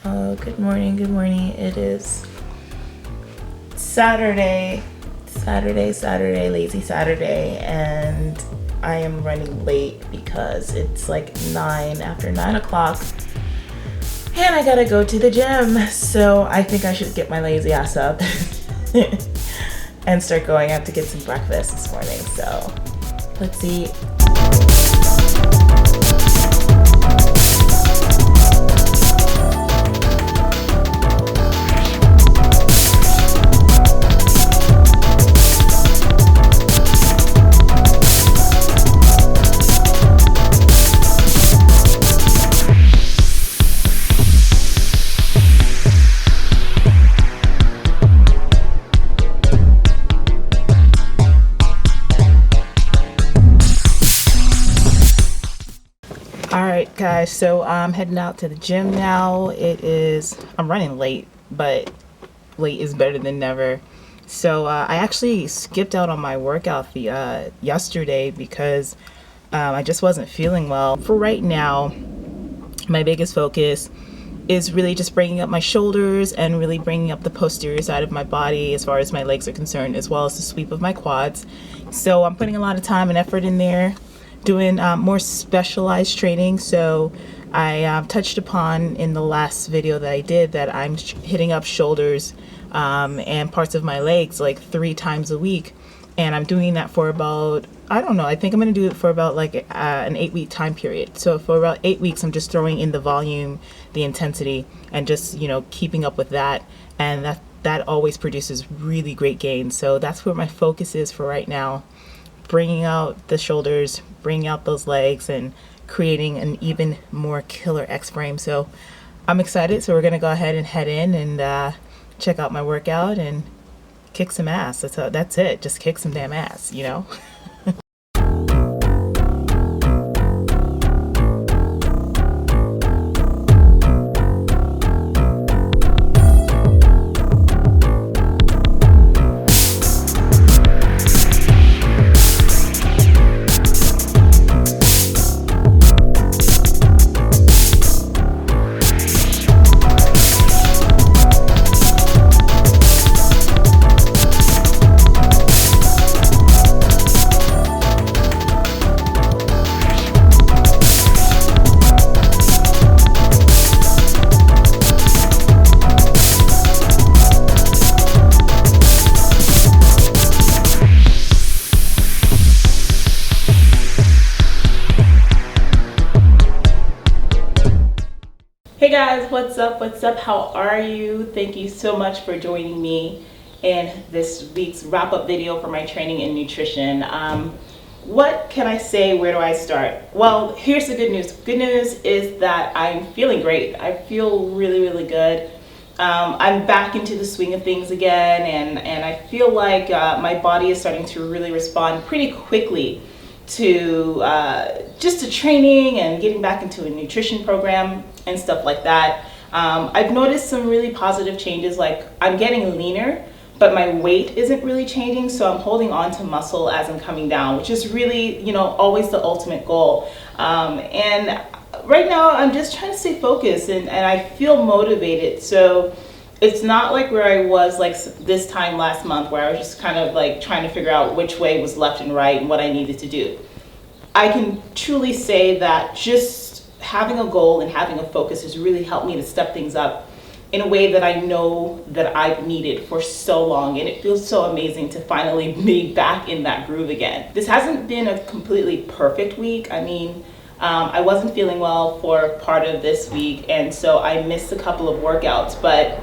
Good morning, It is Saturday, lazy Saturday, and I am running late because it's like after 9 o'clock, and I gotta go to the gym. So I think I should get my lazy ass up and start going. I have to get some breakfast this morning, so let's eat. Alright guys, so I'm heading out to the gym now. I'm running late, but late is better than never. So I actually skipped out on my workout yesterday because I just wasn't feeling well. For right now, my biggest focus is really just bringing up my shoulders and really bringing up the posterior side of my body as far as my legs are concerned, as well as the sweep of my quads. So I'm putting a lot of time and effort in there, doing more specialized training. So I touched upon in the last video that I did that I'm hitting up shoulders and parts of my legs like 3 times a week, and I'm doing that for about, I don't know, I think I'm going to do it for about like an 8-week time period. So for about 8 weeks I'm just throwing in the volume, the intensity, and just, you know, keeping up with that, and that always produces really great gains. So that's where my focus is for right now, bringing out the shoulders, bringing out those legs, and creating an even more killer X frame. So I'm excited. So we're gonna go ahead and head in and check out my workout and kick some ass. That's it. Just kick some damn ass, you know. Hey guys, what's up, how are you? Thank you so much for joining me in this week's wrap-up video for my training and nutrition. What can I say? Where do I start? Well, here's the good news. Good news is that I'm feeling great. I feel really good. I'm back into the swing of things again, and I feel like my body is starting to really respond pretty quickly to just to training and getting back into a nutrition program and stuff like that. I've noticed some really positive changes, like I'm getting leaner, but my weight isn't really changing, so I'm holding on to muscle as I'm coming down, which is really, you know, always the ultimate goal. And right now I'm just trying to stay focused, and I feel motivated. So it's not like where I was like this time last month, where I was just kind of like trying to figure out which way was left and right and what I needed to do. I can truly say that just having a goal and having a focus has really helped me to step things up in a way that I know that I've needed for so long, and it feels so amazing to finally be back in that groove again. This hasn't been a completely perfect week. I mean, I wasn't feeling well for part of this week, and so I missed a couple of workouts, but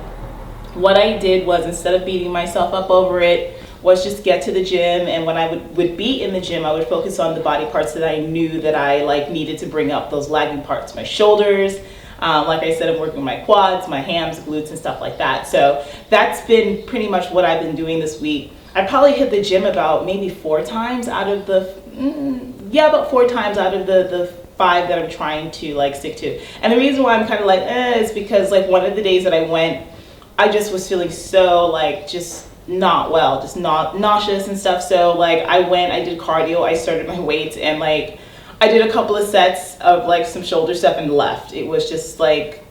what I did was, instead of beating myself up over it, was just get to the gym, and when I would be in the gym, I would focus on the body parts that I knew that I like needed to bring up, those lagging parts, my shoulders. Like I said, I'm working my quads, my hams, glutes, and stuff like that. So that's been pretty much what I've been doing this week. I probably hit the gym about maybe 4 times out of the, about 4 times out of the 5 that I'm trying to like stick to. And the reason why I'm kind of like, is because like one of the days that I went, I just was feeling so like just not well, just not nauseous and stuff. So like I went, I did cardio, I started my weights, and like I did a couple of sets of like some shoulder stuff and left. It was just like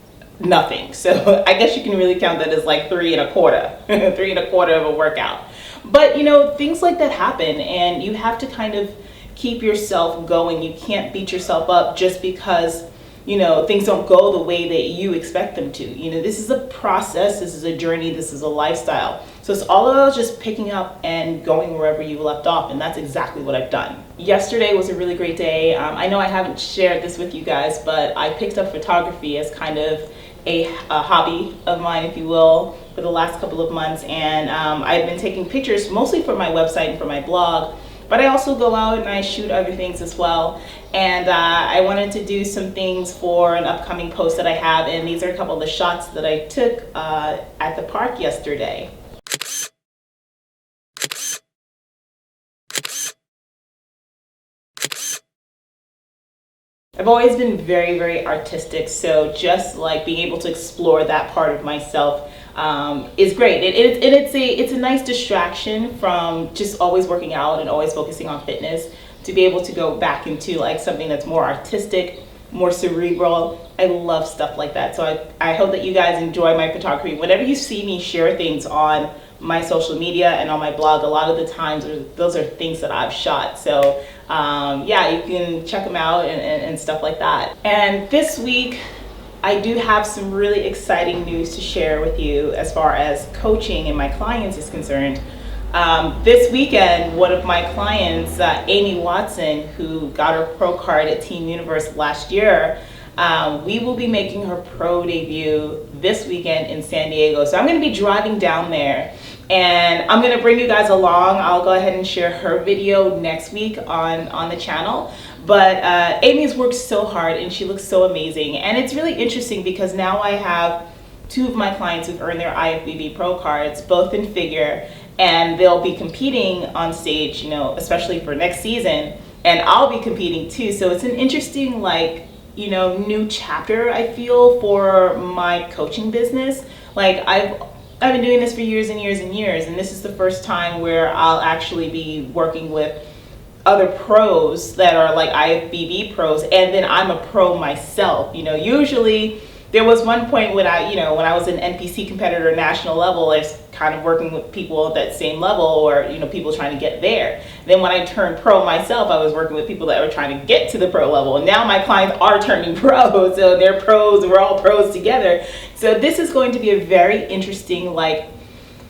nothing. So I guess you can really count that as like 3.25, 3.25 of a workout. But you know, things like that happen, and you have to kind of keep yourself going. You can't beat yourself up just because, you know, things don't go the way that you expect them to. You know, this is a process, this is a journey, this is a lifestyle. So it's all about just picking up and going wherever you left off, and that's exactly what I've done. Yesterday was a really great day. I know I haven't shared this with you guys, but I picked up photography as kind of a hobby of mine, if you will, for the last couple of months. And I've been taking pictures mostly for my website and for my blog, but I also go out and I shoot other things as well. And I wanted to do some things for an upcoming post that I have, and these are a couple of the shots that I took at the park yesterday. I've always been very, very artistic, so just like being able to explore that part of myself is great. It's a nice distraction from just always working out and always focusing on fitness, to be able to go back into like something that's more artistic, more cerebral. I love stuff like that. So I hope that you guys enjoy my photography. Whenever you see me share things on my social media and on my blog, a lot of the times those are things that I've shot. So yeah, you can check them out and stuff like that. And this week, I do have some really exciting news to share with you as far as coaching and my clients is concerned. This weekend, one of my clients, Amy Watson, who got her pro card at Team Universe last year, we will be making her pro debut this weekend in San Diego. So I'm going to be driving down there, and I'm going to bring you guys along. I'll go ahead and share her video next week on the channel. But Amy's worked so hard and she looks so amazing. And it's really interesting because now I have two of my clients who've earned their IFBB pro cards, both in figure, and they'll be competing on stage, you know, especially for next season. And I'll be competing too. So it's an interesting, like, you know, new chapter, I feel, for my coaching business. Like I've been doing this for years and years and years, and this is the first time where I'll actually be working with other pros that are like IFBB pros, and then I'm a pro myself. You know, usually there was one point when I was an NPC competitor national level, I was kind of working with people at that same level, or, you know, people trying to get there. Then when I turned pro myself, I was working with people that were trying to get to the pro level. And now my clients are turning pro, so they're pros, we're all pros together. So this is going to be a very interesting, like,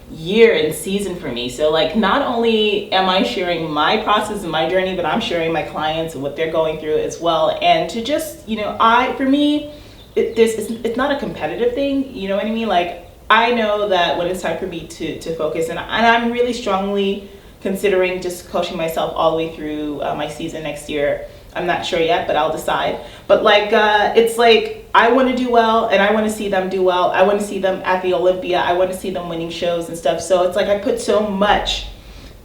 year and season for me. So like, not only am I sharing my process and my journey, but I'm sharing my clients and what they're going through as well. And to just, you know, for me, it's not a competitive thing, you know what I mean? Like, I know that when it's time for me to focus, and I'm really strongly considering just coaching myself all the way through my season next year. I'm not sure yet, but I'll decide. But like, it's like, I want to do well, and I want to see them do well. I want to see them at the Olympia. I want to see them winning shows and stuff. So it's like I put so much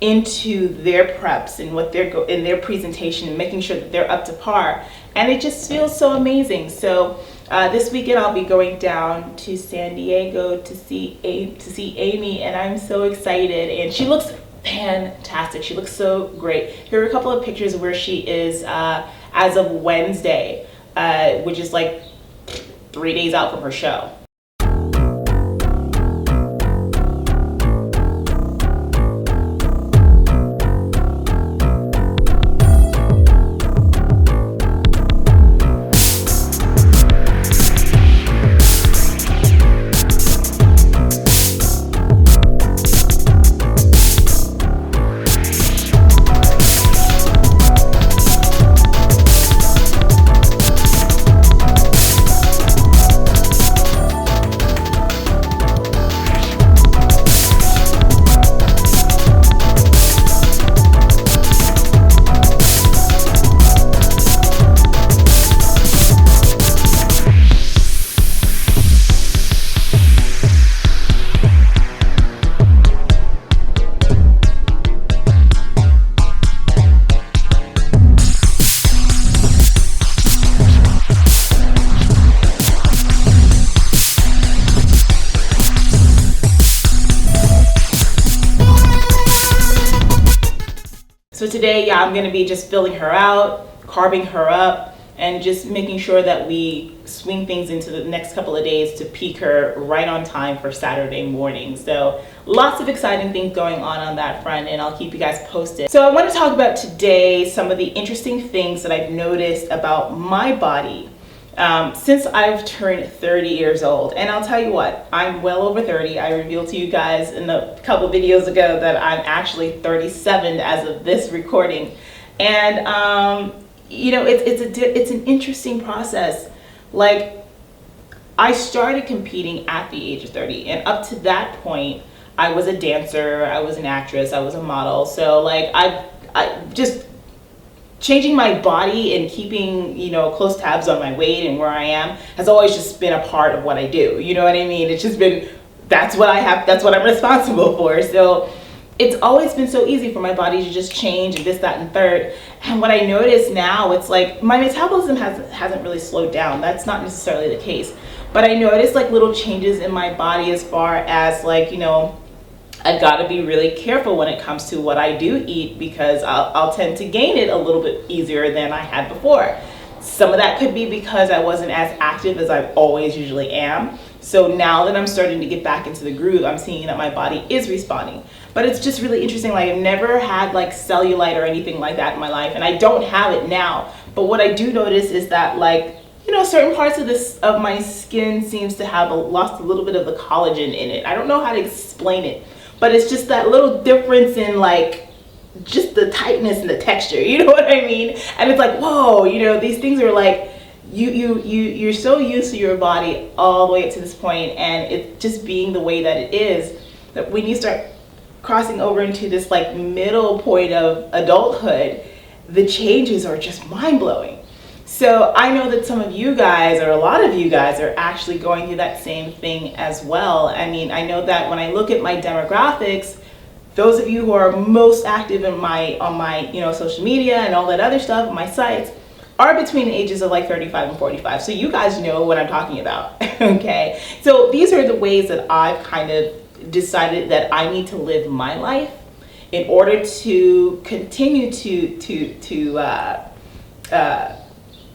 into their preps and what they're in their presentation and making sure that they're up to par, and it just feels so amazing. So this weekend I'll be going down to San Diego to see Amy, and I'm so excited. And she looks fantastic. She looks so great. Here are a couple of pictures of where she is as of Wednesday, which is like 3 days out from her show. So today, yeah, I'm gonna be just filling her out, carving her up, and just making sure that we swing things into the next couple of days to peak her right on time for Saturday morning. So lots of exciting things going on that front, and I'll keep you guys posted. So I want to talk about today some of the interesting things that I've noticed about my body since I've turned 30 years old. And I'll tell you what, I'm well over 30. I revealed to you guys in a couple videos ago that I'm actually 37 as of this recording. And you know, it's an interesting process. Like, I started competing at the age of 30, and up to that point I was a dancer, I was an actress, I was a model. So like I just changing my body and keeping, you know, close tabs on my weight and where I am has always just been a part of what I do. You know what I mean? It's just been, that's what I have, that's what I'm responsible for. So it's always been so easy for my body to just change and this, that, and third. And what I notice now, it's like my metabolism hasn't really slowed down. That's not necessarily the case. But I notice like little changes in my body as far as like, you know, I've got to be really careful when it comes to what I do eat, because I'll tend to gain it a little bit easier than I had before. Some of that could be because I wasn't as active as I always usually am. So now that I'm starting to get back into the groove, I'm seeing that my body is responding. But it's just really interesting. Like, I've never had like cellulite or anything like that in my life, and I don't have it now. But what I do notice is that, like, you know, certain parts of my skin seems to have lost a little bit of the collagen in it. I don't know how to explain it, but it's just that little difference in like just the tightness and the texture. You know what I mean? And it's like, whoa, you know, these things are like, you're so used to your body all the way up to this point, and it just being the way that it is, that when you start crossing over into this like middle point of adulthood, the changes are just mind-blowing. So I know that some of you guys, or a lot of you guys, are actually going through that same thing as well. I mean, I know that when I look at my demographics, those of you who are most active in on my you know, social media and all that other stuff, my sites, are between the ages of like 35 and 45. So you guys know what I'm talking about. Okay, so these are the ways that I've kind of decided that I need to live my life in order to continue to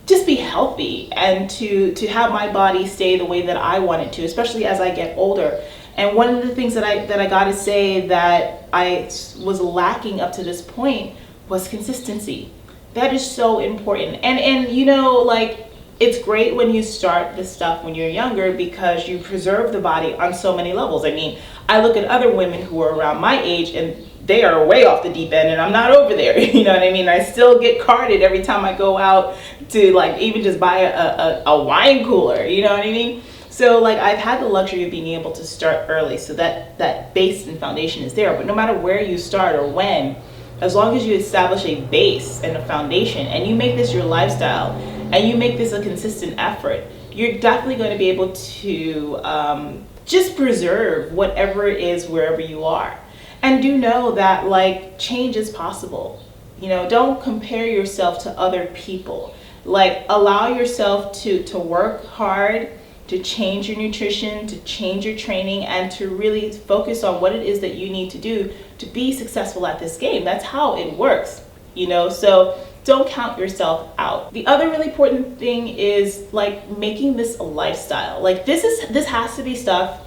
just be healthy, and to have my body stay the way that I want it to, especially as I get older. And one of the things that I gotta say that I was lacking up to this point was consistency. That is so important. And you know, like, it's great when you start this stuff when you're younger, because you preserve the body on so many levels. I mean, I look at other women who are around my age, and they are way off the deep end, and I'm not over there. You know what I mean? I still get carded every time I go out to like even just buy a wine cooler. You know what I mean? So like, I've had the luxury of being able to start early, so that base and foundation is there. But no matter where you start or when, as long as you establish a base and a foundation, and you make this your lifestyle, and you make this a consistent effort, you're definitely going to be able to just preserve whatever it is wherever you are. And do know that like, change is possible. You know, don't compare yourself to other people. Like, allow yourself to work hard, to change your nutrition, to change your training, and to really focus on what it is that you need to do to be successful at this game. That's how it works, you know? So don't count yourself out. The other really important thing is like making this a lifestyle. Like, this has to be stuff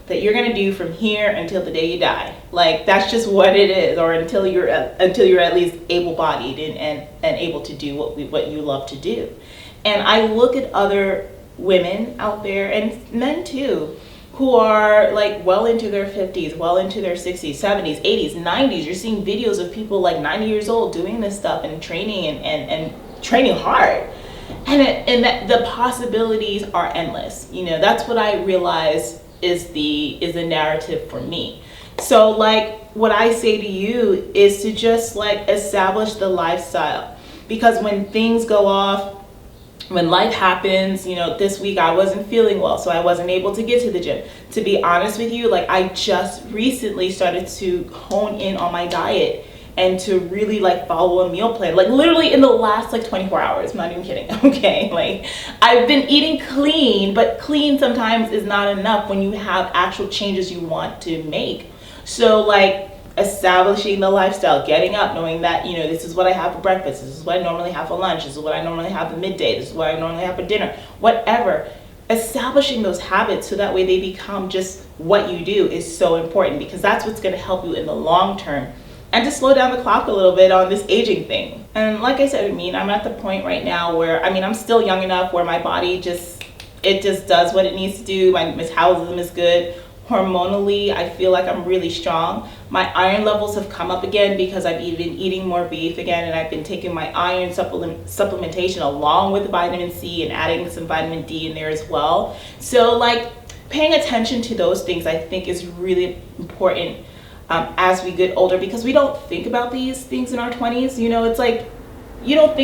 that you're gonna do from here until the day you die. Like, that's just what it is, or until you're at least able-bodied and able to do what you love to do. And I look at other women out there, and men too, who are like well into their 50s, well into their 60s, 70s, 80s, 90s. You're seeing videos of people like 90 years old doing this stuff and training and training hard. And that the possibilities are endless. You know, that's what I realize is the narrative for me. So like, what I say to you is to just like establish the lifestyle, because when things go off, when life happens, you know, this week I wasn't feeling well, so I wasn't able to get to the gym. To be honest with you, like, I just recently started to hone in on my diet and to really like follow a meal plan, like literally in the last like 24 hours. I'm not even kidding. Okay, like, I've been eating clean, but clean sometimes is not enough when you have actual changes you want to make. So like, establishing the lifestyle, getting up, knowing that, you know, this is what I have for breakfast, this is what I normally have for lunch, this is what I normally have for midday, this is what I normally have for dinner, whatever. Establishing those habits so that way they become just what you do is so important, because that's what's going to help you in the long term, and to slow down the clock a little bit on this aging thing. And like I said, I mean, I'm at the point right now where, I mean, I'm still young enough where my body just does what it needs to do. My metabolism is good. Hormonally, I feel like I'm really strong. My iron levels have come up again because I've been eating more beef again, and I've been taking my iron supplementation along with vitamin C and adding some vitamin D in there as well. So like paying attention to those things, I think, is really important as we get older, because we don't think about these things in our 20s. You know, it's like you don't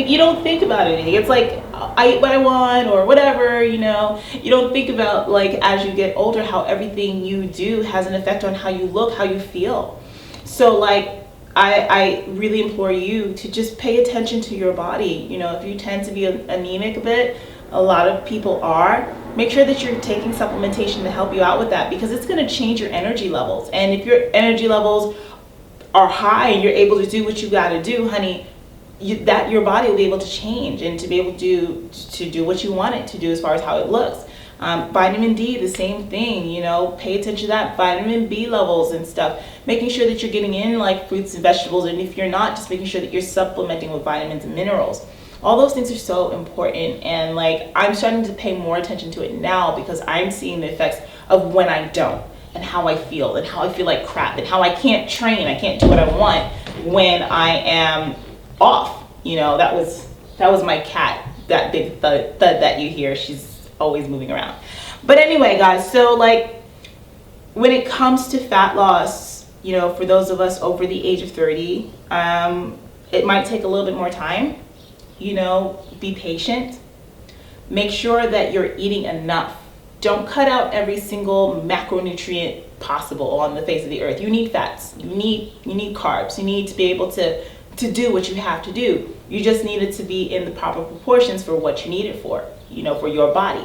think about anything. It's like I eat what I want or whatever, you know. You don't think about, like, as you get older, how everything you do has an effect on how you look, how you feel. So like I really implore you to just pay attention to your body. You know, if you tend to be anemic a bit, a lot of people are, make sure that you're taking supplementation to help you out with that, because it's going to change your energy levels. And if your energy levels are high and you're able to do what you got to do, honey, your body will be able to change and to be able to do what you want it to do as far as how it looks. Vitamin D, the same thing, you know, pay attention to that. Vitamin B levels and stuff, making sure that you're getting in like fruits and vegetables, and if you're not, just making sure that you're supplementing with vitamins and minerals. All those things are so important, and like I'm starting to pay more attention to it now, because I'm seeing the effects of when I don't, and how I feel like crap, and how I can't train, I can't do what I want when I am off. You know, that was my cat, that big thud that you hear. She's always moving around. But anyway, guys, so like when it comes to fat loss, you know, for those of us over the age of 30, it might take a little bit more time. You know, be patient. Make sure that you're eating enough. Don't cut out every single macronutrient possible on the face of the earth. You need fats, you need carbs, you need to be able to do what you have to do. You just need it to be in the proper proportions for what you need it for, you know, for your body.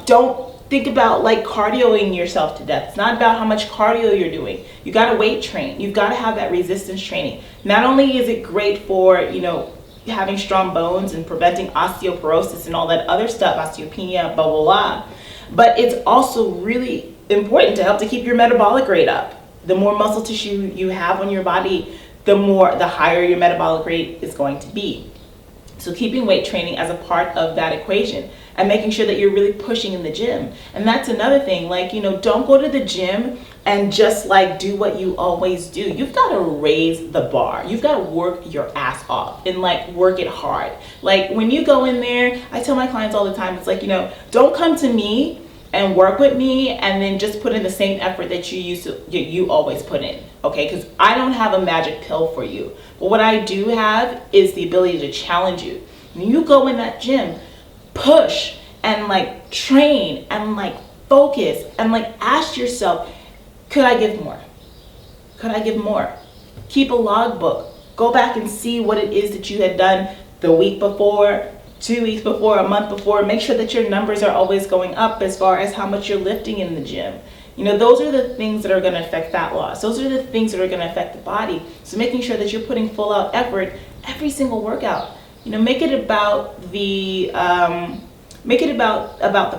Don't think about like cardioing yourself to death. It's not about how much cardio you're doing. You got to weight train. You've got to have that resistance training. Not only is it great for, you know, having strong bones and preventing osteoporosis and all that other stuff, osteopenia, blah, blah, blah, but it's also really important to help to keep your metabolic rate up. The more muscle tissue you have on your body, the higher your metabolic rate is going to be. So keeping weight training as a part of that equation, and making sure that you're really pushing in the gym. And that's another thing, like, you know, don't go to the gym and just like do what you always do. You've got to raise the bar. You've got to work your ass off and like work it hard. Like when you go in there, I tell my clients all the time, it's like, you know, don't come to me and work with me and then just put in the same effort that you always put in, okay? Because I don't have a magic pill for you. But what I do have is the ability to challenge you. When you go in that gym, push and like train and like focus and like ask yourself, could I give more? Could I give more? Keep a logbook. Go back and see what it is that you had done the week before, 2 weeks before, a month before. Make sure that your numbers are always going up as far as how much you're lifting in the gym. You know, those are the things that are going to affect fat loss. Those are the things that are going to affect the body. So making sure that you're putting full out effort every single workout. You know, make it about the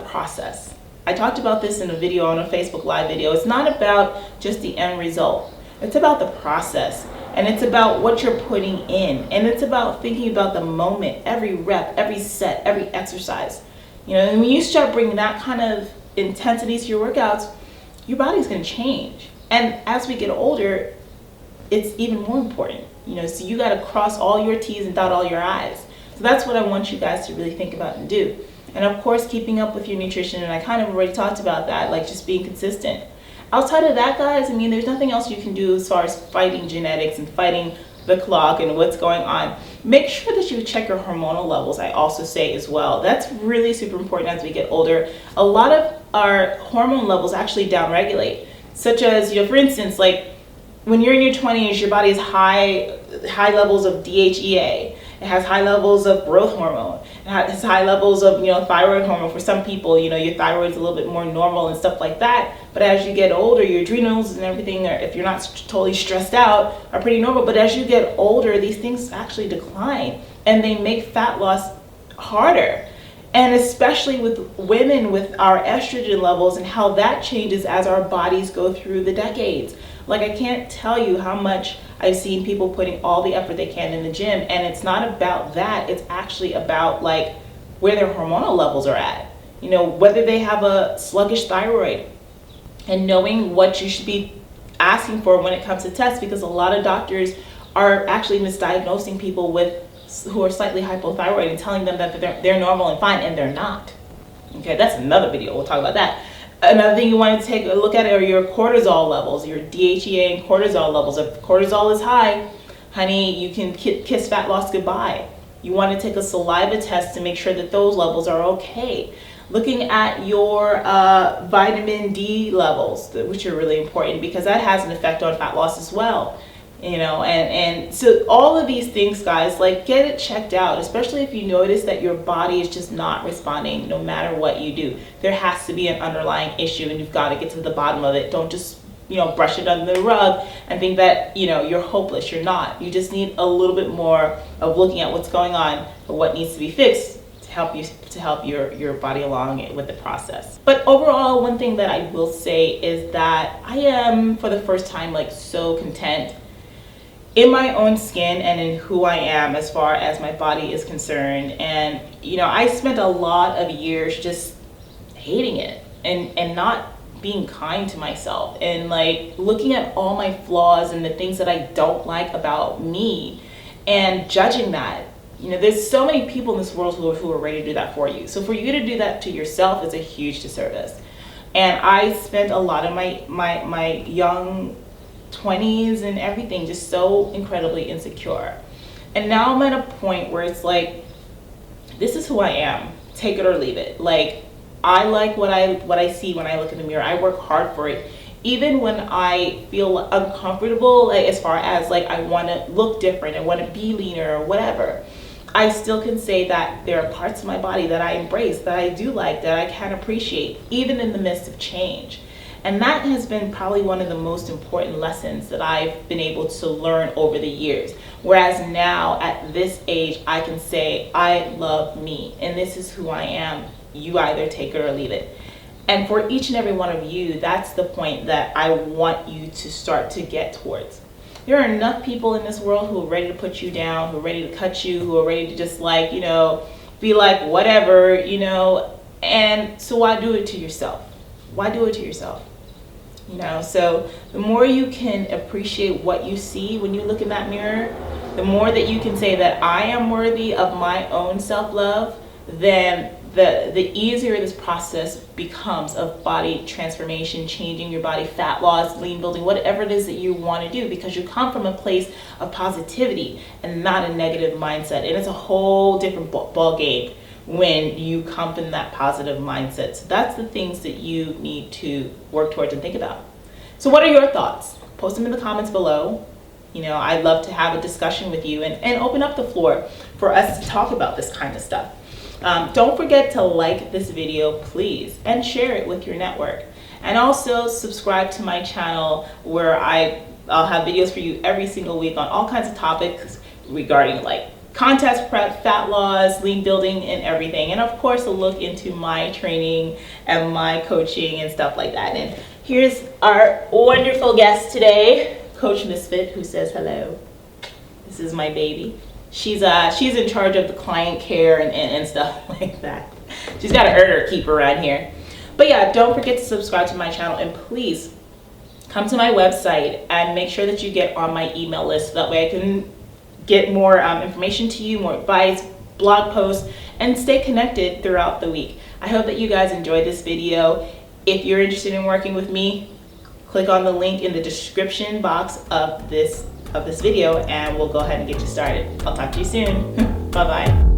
process. I talked about this in a video, on a Facebook Live video. It's not about just the end result. It's about the process. And it's about what you're putting in. And it's about thinking about the moment, every rep, every set, every exercise. You know, and when you start bringing that kind of intensity to your workouts, your body's going to change. And as we get older, it's even more important. You know, so you got to cross all your T's and dot all your I's. So that's what I want you guys to really think about and do. And of course, keeping up with your nutrition. And I kind of already talked about that, like just being consistent. Outside of that, guys, I mean, there's nothing else you can do as far as fighting genetics and fighting the clock and what's going on. Make sure that you check your hormonal levels, I also say as well. That's really super important as we get older. A lot of our hormone levels actually downregulate, such as, you know, for instance, like when you're in your 20s, your body has high levels of DHEA. It has high levels of growth hormone. It has high levels of, thyroid hormone. For some people, your thyroid's a little bit more normal and stuff like that. But as you get older, your adrenals and everything, or if you're not totally stressed out, are pretty normal. But as you get older, these things actually decline, and they make fat loss harder. And especially with women, with our estrogen levels and how that changes as our bodies go through the decades. Like, I can't tell you how much I've seen people putting all the effort they can in the gym, and it's not about that. It's actually about like where their hormonal levels are at. Whether they have a sluggish thyroid, and knowing what you should be asking for when it comes to tests, because a lot of doctors are actually misdiagnosing people who are slightly hypothyroid and telling them that they're normal and fine, and they're not. Okay, that's another video. We'll talk about that. Another thing you want to take a look at are your cortisol levels, your DHEA and cortisol levels. If cortisol is high, honey, you can kiss fat loss goodbye. You want to take a saliva test to make sure that those levels are okay. Looking at your vitamin D levels, which are really important because that has an effect on fat loss as well. And so all of these things, guys, like, get it checked out, especially if you notice that your body is just not responding no matter what you do. There has to be an underlying issue, and you've got to get to the bottom of it. Don't just, brush it under the rug and think that, you're hopeless. You're not. You just need a little bit more of looking at what's going on or what needs to be fixed to help your body along with the process. But overall, one thing that I will say is that I am, for the first time, like, so content in my own skin and in who I am as far as my body is concerned. And I spent a lot of years just hating it and not being kind to myself, and like looking at all my flaws and the things that I don't like about me and judging that. There's so many people in this world who are ready to do that for you. So for you to do that to yourself is a huge disservice. And I spent a lot of my young 20s and everything just so incredibly insecure. And now I'm at a point where it's like, this is who I am, take it or leave it. Like, I like what I see when I look in the mirror. I work hard for it. Even when I feel uncomfortable, like as far as like I want to look different, I want to be leaner or whatever, I still can say that there are parts of my body that I embrace, that I do like, that I can appreciate, even in the midst of change. And that has been probably one of the most important lessons that I've been able to learn over the years. Whereas now at this age, I can say, I love me and this is who I am. You either take it or leave it. And for each and every one of you, that's the point that I want you to start to get towards. There are enough people in this world who are ready to put you down, who are ready to cut you, who are ready to just like, be like whatever, and so why do it to yourself? Why do it to yourself? So the more you can appreciate what you see when you look in that mirror, the more that you can say that I am worthy of my own self-love, then the easier this process becomes of body transformation, changing your body, fat loss, lean building, whatever it is that you want to do, because you come from a place of positivity and not a negative mindset. And it's a whole different ball game when you come from that positive mindset. So that's the things that you need to work towards and think about. So what are your thoughts? Post them in the comments below. I'd love to have a discussion with you and open up the floor for us to talk about this kind of stuff. Don't forget to like this video, please, and share it with your network. And also subscribe to my channel where I'll have videos for you every single week on all kinds of topics regarding like contest prep, fat loss, lean building, and everything. And of course, a look into my training and my coaching and stuff like that. And here's our wonderful guest today, Coach Misfit, who says hello. This is my baby. She's in charge of the client care and stuff like that. She's got to earn her keep around here. But yeah, don't forget to subscribe to my channel, and please come to my website and make sure that you get on my email list. That way I can get more information to you, more advice, blog posts, and stay connected throughout the week. I hope that you guys enjoyed this video. If you're interested in working with me, click on the link in the description box of this video and we'll go ahead and get you started. I'll talk to you soon. Bye-bye.